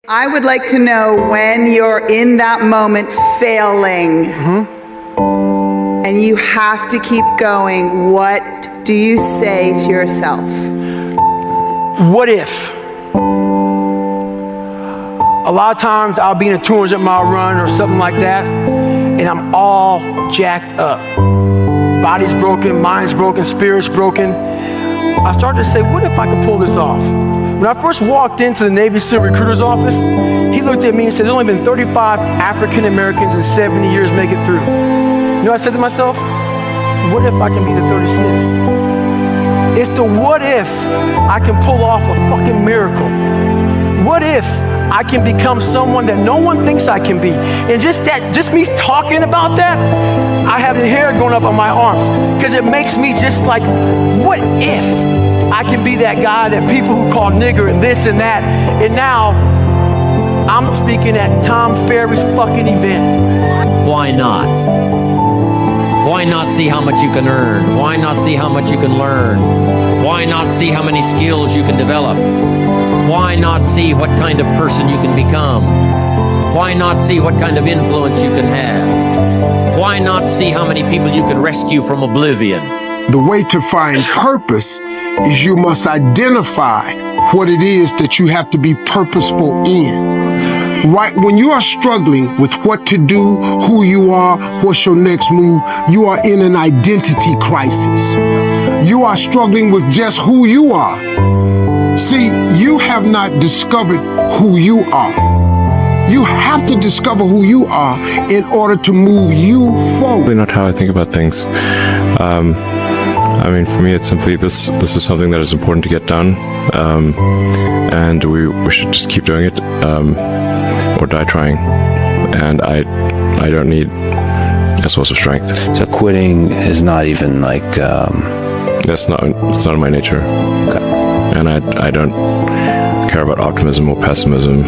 I would like to know when you're in that moment failing and you have to keep going, what do you say to yourself? What if? A lot of times I'll be in a 200-mile run or something like that, and I'm all jacked up. Body's broken, mind's broken, spirit's broken. I started to say, what if I can pull this off? When I first walked into the Navy SEAL recruiter's office, he looked at me and said, there's only been 35 African Americans in 70 years make it through. You know what I said to myself? What if I can be the 36th? It's the what if I can pull off a fucking miracle. What if I can become someone that no one thinks I can be? And just me talking about that, I have the hair going up on my arms because it makes me just like, what if I can be that guy that people who call nigger and this and that, and now I'm speaking at Tom Ferry's fucking event. Why not? Why not see how much you can earn? Why not see how much you can learn? Why not see how many skills you can develop? Why not see what kind of person you can become? Why not see what kind of influence you can have? Why not see how many people you can rescue from oblivion? The way to find purpose is you must identify what it is that you have to be purposeful in. Right when you are struggling with what to do, who you are, what's your next move, you are in an identity crisis. You are struggling with just who you are. See, you have not discovered who you are. You have to discover who you are in order to move you forward. Really not how I think about things. I mean, for me, it's simply this is something that is important to get done, and we should just keep doing it, or die trying. And I don't need a source of strength. So quitting is not even like... It's not in my nature. Okay. And I don't care about optimism or pessimism.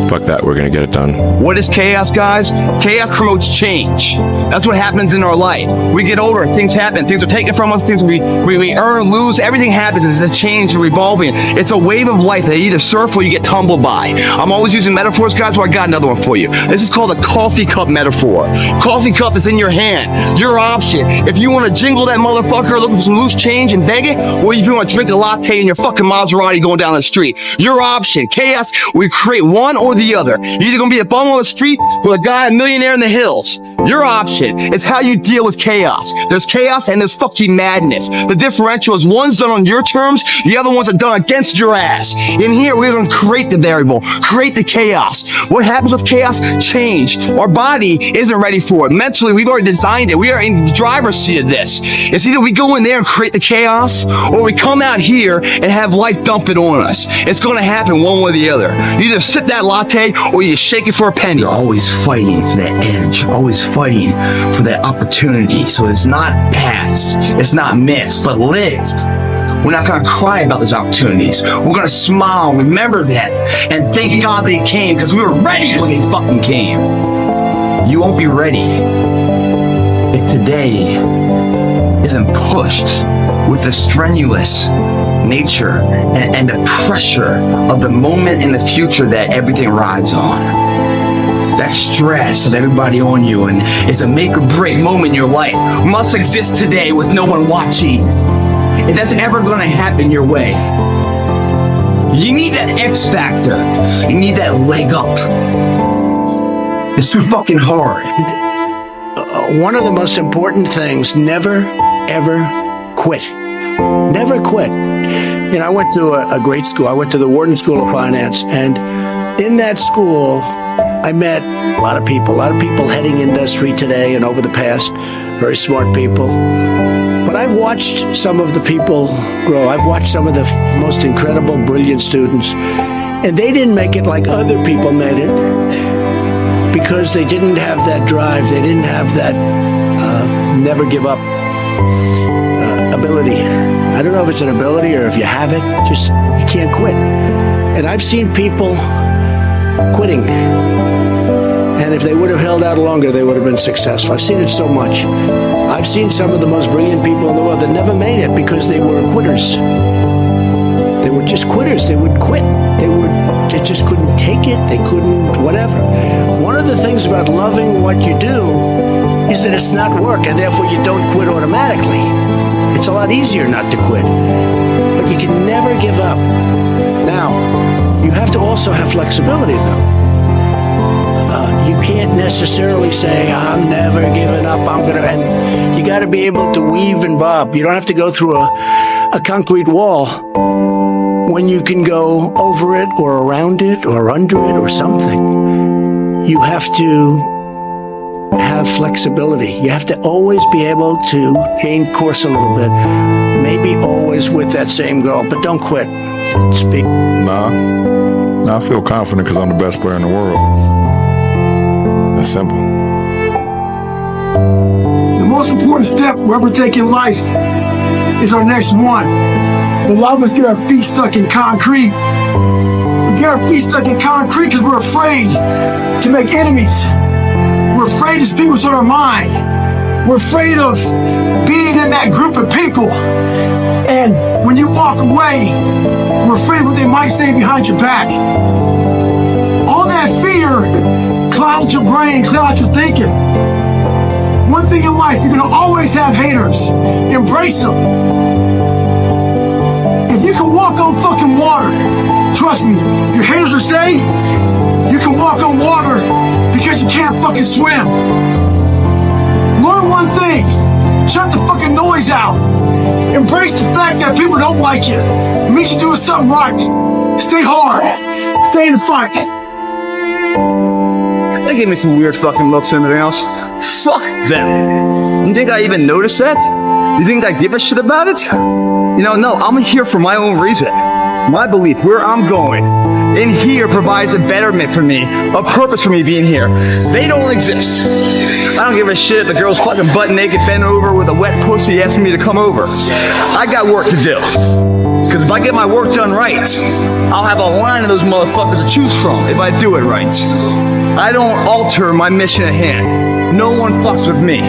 Fuck that, we're gonna get it done. What is chaos, guys? Chaos promotes change. That's what happens in our life. We get older, things happen, things are taken from us, things we earn, lose, everything happens. It's a change and revolving. It's a wave of life that you either surf or you get tumbled by. I'm always using metaphors, guys, well, I got another one for you. This is called a coffee cup metaphor. Coffee cup is in your hand, your option. If you want to jingle that motherfucker looking for some loose change and beg it, or if you want to drink a latte in your fucking Maserati going down the street, your option. Chaos, we create one or the other. You're either gonna be a bum on the street or a guy, a millionaire in the hills. Your option. It's how you deal with chaos. There's chaos and there's fucking madness. The differential is one's done on your terms, the other ones are done against your ass. In here, we're gonna create the variable, create the chaos. What happens with chaos? Change. Our body isn't ready for it. Mentally, we've already designed it. We are in the driver's seat of this. It's either we go in there and create the chaos, or we come out here and have life dump it on us. It's gonna happen one way or the other. You either sip that latte or you shake it for a penny. You're always fighting for that edge, always fighting for that opportunity. So it's not past, it's not missed, but lived. We're not gonna cry about those opportunities. We're gonna smile, remember that, and thank God they came, because we were ready when they fucking came. You won't be ready if today isn't pushed with the strenuous nature and the pressure of the moment in the future that everything rides on. That stress of everybody on you, and it's a make or break moment in your life, must exist today with no one watching. It doesn't ever gonna happen your way. You need that X factor. You need that leg up. It's too fucking hard. One of the most important things, never, ever quit. Never quit. You know, I went to a great school. I went to the Wharton School of Finance, and in that school, I met a lot of people heading industry today and over the past, very smart people. But I've watched some of the people grow. I've watched some of the most incredible, brilliant students, and they didn't make it like other people made it because they didn't have that drive. They didn't have that never give up ability. I don't know if it's an ability or if you have it, just you can't quit. And I've seen people quitting, and if they would have held out longer, they would have been successful. I've seen it so much. I've seen some of the most brilliant people in the world that never made it because they were quitters. They were just quitters. They would quit. They just couldn't They couldn't, whatever. One of the things about loving what you do is that it's not work, and therefore you don't quit automatically. It's a lot easier not to quit. But you can never give up. Now, you have to also have flexibility, though. You can't necessarily say, I'm never giving up, and you got to be able to weave and bob. You don't have to go through a concrete wall when you can go over it or around it or under it or something. You have to have flexibility. You have to always be able to change course a little bit. Maybe always with that same goal, but don't quit. Speak. Nah, I feel confident because I'm the best player in the world. That's simple. The most important step we'll ever take in life is our next one. A lot of us get our feet stuck in concrete. We get our feet stuck in concrete because we're afraid to make enemies. We're afraid to speak what's on our mind. We're afraid of being in that group of people. And when you walk away, we're afraid of what they might say behind your back. All that fear clouds your brain, clouds your thinking. One thing in life, you're gonna always have haters. Embrace them. If you can walk on fucking water, trust me, your haters will say you can walk on water because you can't fucking swim. Learn one thing, shut the fucking noise out. Embrace the fact that people don't like you. It means you're doing something right. Stay hard. Stay in the fight. They gave me some weird fucking looks and everything else. Fuck them. You think I even noticed that? You think I give a shit about it? You know, no, I'm here for my own reason. My belief, where I'm going, in here provides a betterment for me, a purpose for me being here. They don't exist. I don't give a shit if the girl's fucking butt naked, bent over with a wet pussy asking me to come over. I got work to do. Because if I get my work done right, I'll have a line of those motherfuckers to choose from if I do it right. I don't alter my mission at hand. No one fucks with me.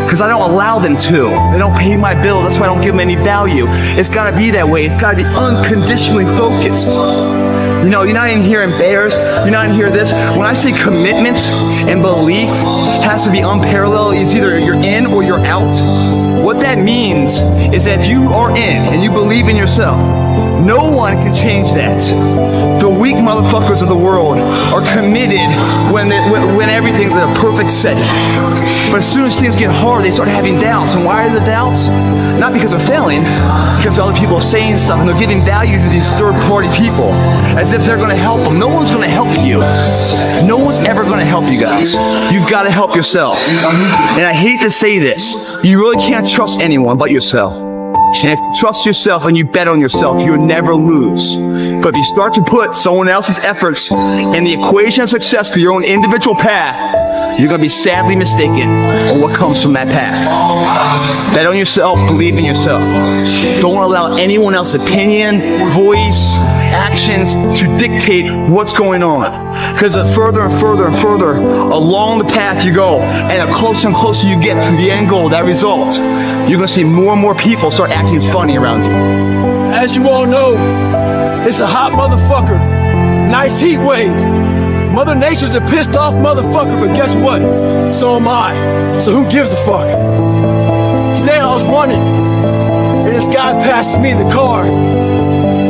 Because I don't allow them to. They don't pay my bill, that's why I don't give them any value. It's gotta be that way. It's gotta be unconditionally focused. You know, you're not in here embarrassed. You're not in here this. When I say commitment and belief has to be unparalleled, it's either you're in or you're out. What that means is that if you are in and you believe in yourself, no one can change that. The weak motherfuckers of the world are committed when everything's in a perfect setting. But as soon as things get hard, they start having doubts. And why are the doubts? Not because they're failing, because other people are saying stuff and they're giving value to these third-party people as if they're going to help them. No one's going to help you. No one's ever going to help you guys. You've got to help yourself. And I hate to say this, you really can't trust anyone but yourself. And if you trust yourself and you bet on yourself, you'll never lose. But if you start to put someone else's efforts in the equation of success for your own individual path, you're going to be sadly mistaken on what comes from that path. Bet on yourself, believe in yourself. Don't allow anyone else's opinion, voice, actions to dictate what's going on. Because the further and further and further along the path you go, and the closer and closer you get to the end goal, that result, you're going to see more and more people start acting funny around you. As you all know, it's a hot motherfucker. Nice heat wave. Mother Nature's a pissed off motherfucker, but guess what? So am I. So who gives a fuck? Today I was running, and this guy passed me in the car.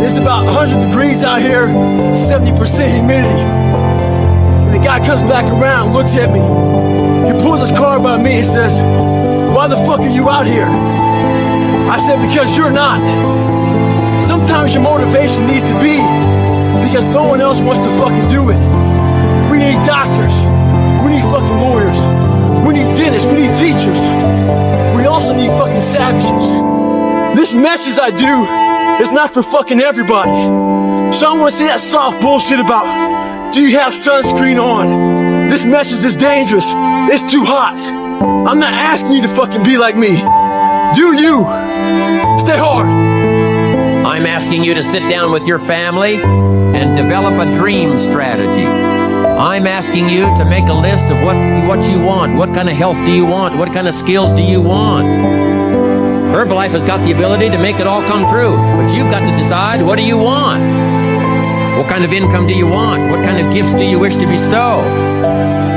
It's about 100 degrees out here, 70% humidity. And the guy comes back around, looks at me. He pulls his car by me and says, "Why the fuck are you out here?" I said, "Because you're not." Sometimes your motivation needs to be because no one else wants to fucking do it. We need doctors. We need fucking lawyers. We need dentists. We need teachers. We also need fucking savages. This message I do is not for fucking everybody. So I don't want to say that soft bullshit about, do you have sunscreen on? This message is dangerous. It's too hot. I'm not asking you to fucking be like me. Do you? Stay hard. I'm asking you to sit down with your family and develop a dream strategy. I'm asking you to make a list of what you want. What kind of health do you want? What kind of skills do you want? Herbalife has got the ability to make it all come true, but you've got to decide, what do you want? What What kind of income do you want? What kind of gifts do you wish to bestow?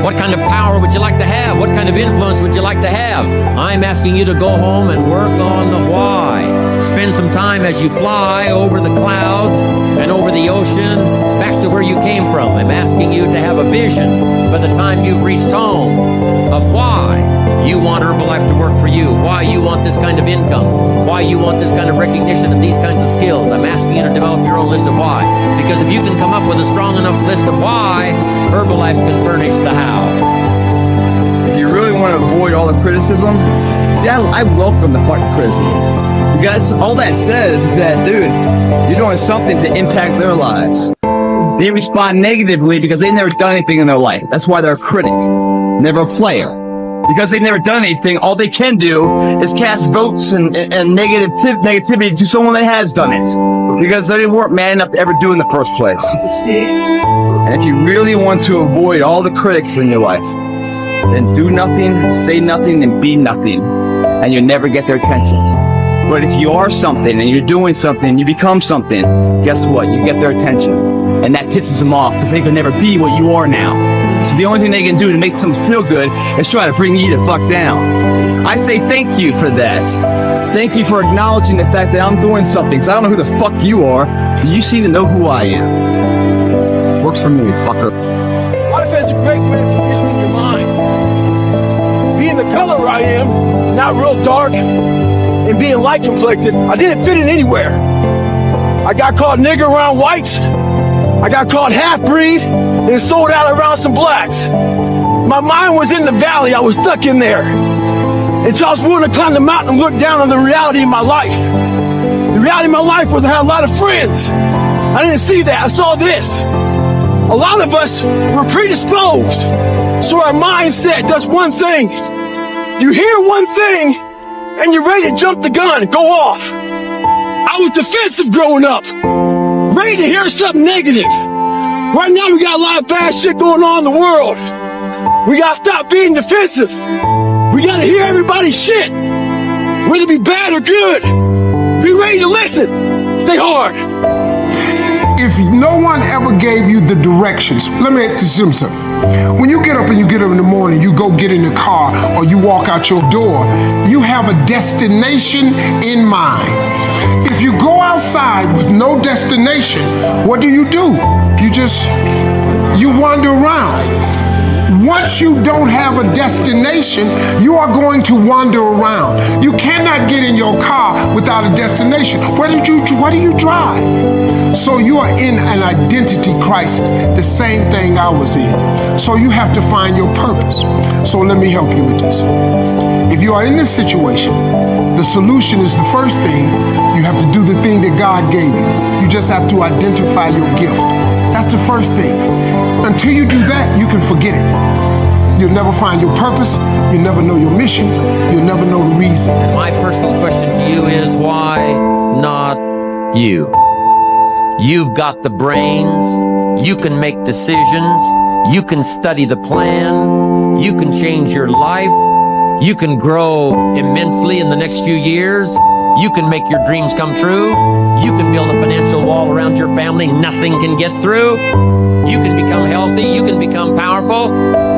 What kind of power would you like to have? What kind of influence would you like to have? I'm asking you to go home and work on the why. Spend some time as you fly over the clouds and over the ocean back to where you came from. I'm asking you to have a vision by the time you've reached home of why you want Herbalife to work for you, why you want this kind of income, why you want this kind of recognition and these kinds of skills. I'm asking you to develop your own list of why. Because if you can come up with a strong enough list of why, Herbalife can furnish the how. If you really want to avoid all the criticism, see, I welcome the fucking criticism. Because all that says is that, dude, you're doing something to impact their lives. They respond negatively because they've never done anything in their life. That's why they're a critic, never a player. Because they've never done anything, all they can do is cast votes and negativity to someone that has done it. Because they weren't man enough to ever do it in the first place. And if you really want to avoid all the critics in your life, then do nothing, say nothing, and be nothing. And you'll never get their attention. But if you are something and you're doing something, you become something, guess what? You get their attention. And that pisses them off because they can never be what you are now. So the only thing they can do to make someone feel good is try to bring you the fuck down. I say thank you for that. Thank you for acknowledging the fact that I'm doing something. Because I don't know who the fuck you are, but you seem to know who I am. Works for me, fucker. Life has a great way of conditioning your mind. Being the color I am, not real dark, and being light complected, I didn't fit in anywhere. I got called nigger around whites. I got called half-breed and sold out around some blacks. My mind was in the valley. I was stuck in there. Until I was willing to climb the mountain and look down on the reality of my life. The reality of my life was I had a lot of friends. I didn't see that. I saw this. A lot of us were predisposed. So our mindset does one thing. You hear one thing and you're ready to jump the gun and go off. I was defensive growing up. Ready to hear something negative. Right now we got a lot of bad shit going on in the world. We gotta stop being defensive. We gotta hear everybody's shit. Whether it be bad or good. Be ready to listen. Stay hard. If no one ever gave you the directions, let me ask you something. When you get up in the morning, you go get in the car or you walk out your door, you have a destination in mind. If you go outside with no destination, what do? You wander around. Once you don't have a destination, you are going to wander around. You cannot get in your car without a destination. Where do you drive? So you are in an identity crisis, the same thing I was in. So you have to find your purpose. So let me help you with this. If you are in this situation, the solution is the first thing. You have to do the thing that God gave you. You just have to identify your gift. That's the first thing. Until you do that, you can forget it. You'll never find your purpose. You'll never know your mission. You'll never know the reason. And my personal question to you is, why not you? You've got the brains. You can make decisions. You can study the plan. You can change your life. You can grow immensely in the next few years. You can make your dreams come true. You can build a financial wall around your family nothing can get through. You can become healthy. You can become powerful.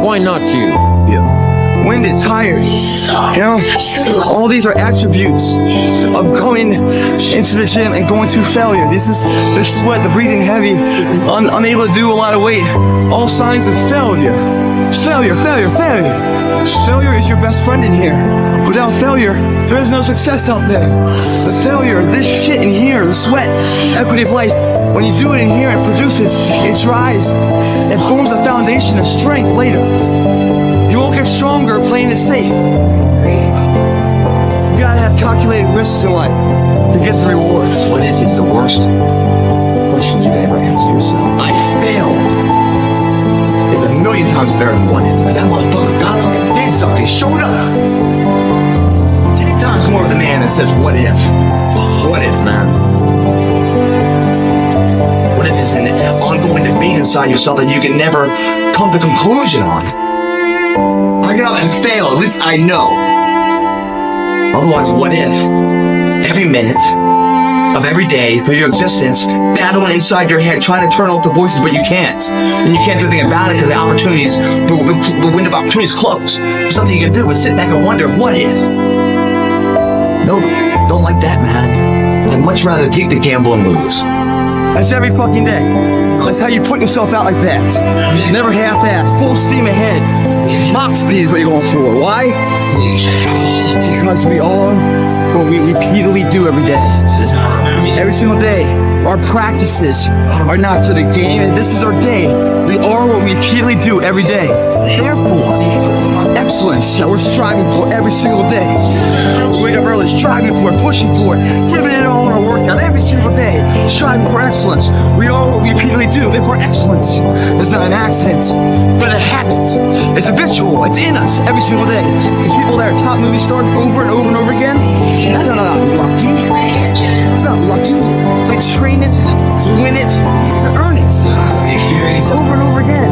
Why not you? Yeah. Winded, tired. You know, all these are attributes of going into the gym and going to failure. This is the sweat, the breathing heavy, unable to do a lot of weight. All signs of failure. Failure, failure, failure. Failure is your best friend in here. Without failure, there is no success out there. The failure, this shit in here, the sweat, equity of life, when you do it in here, it produces, it dries, it forms a foundation of strength later. You won't get stronger playing it safe. You gotta have calculated risks in life to get the rewards. What if it's the worst question you'd ever answer yourself? I failed. It's a million times better than what if. Because that motherfucker got up and did something, showed up. 10 times more of the man that says, what if? What if, man? What if it's an ongoing debate inside yourself that you can never come to conclusion on? I get up and fail, at least I know. Otherwise, what if? Every minute, of every day for your existence, battling inside your head, trying to turn off the voices, but you can't. And you can't do anything about it because the opportunities, the window of opportunity is closed. There's nothing you can do but sit back and wonder, what if? No, don't like that, man. I'd much rather take the gamble and lose. That's every fucking day. That's how you put yourself out like that. Never half-assed, full steam ahead. Mach speed is what you're going for. Why? Because we are what we repeatedly do every day. Every single day. Our practices are not for the game. This is our day. We are what we repeatedly do every day. Therefore, excellence that we're striving for every single day. Wake up early, striving for it, pushing for it, giving it all in our workout every single day, striving for excellence. We are what we repeatedly do. Therefore, excellence is not an accident, but a habit. It's habitual. It's in us every single day. The people that are top movie stars over and over and over again, that's not lucky. Not lucky. They train it, win it, earn it. Over and over again.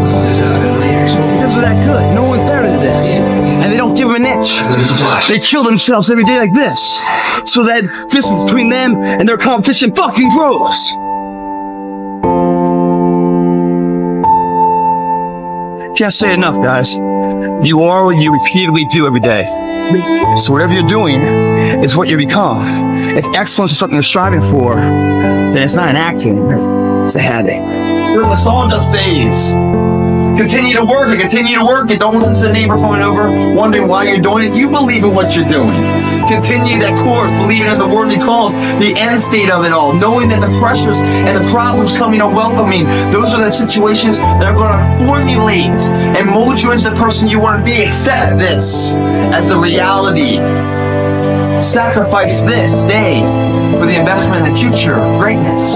Because they're that good. No one's better than them. And they don't give them an inch. They kill themselves every day like this. So that distance between them and their competition fucking grows. Can't say enough, guys. You are what you repeatedly do every day. So whatever you're doing is what you become. If excellence is something you're striving for, then it's not an accident. It's a habit. The song just stays. Continue to work it, continue to work it. Don't listen to the neighbor coming over, wondering why you're doing it. You believe in what you're doing. Continue that course, believing in the worthy cause, the end state of it all, knowing that the pressures and the problems coming are welcoming. Those are the situations that are going to formulate and mold you into the person you want to be. Accept this as a reality. Sacrifice this day for the investment in the future, greatness.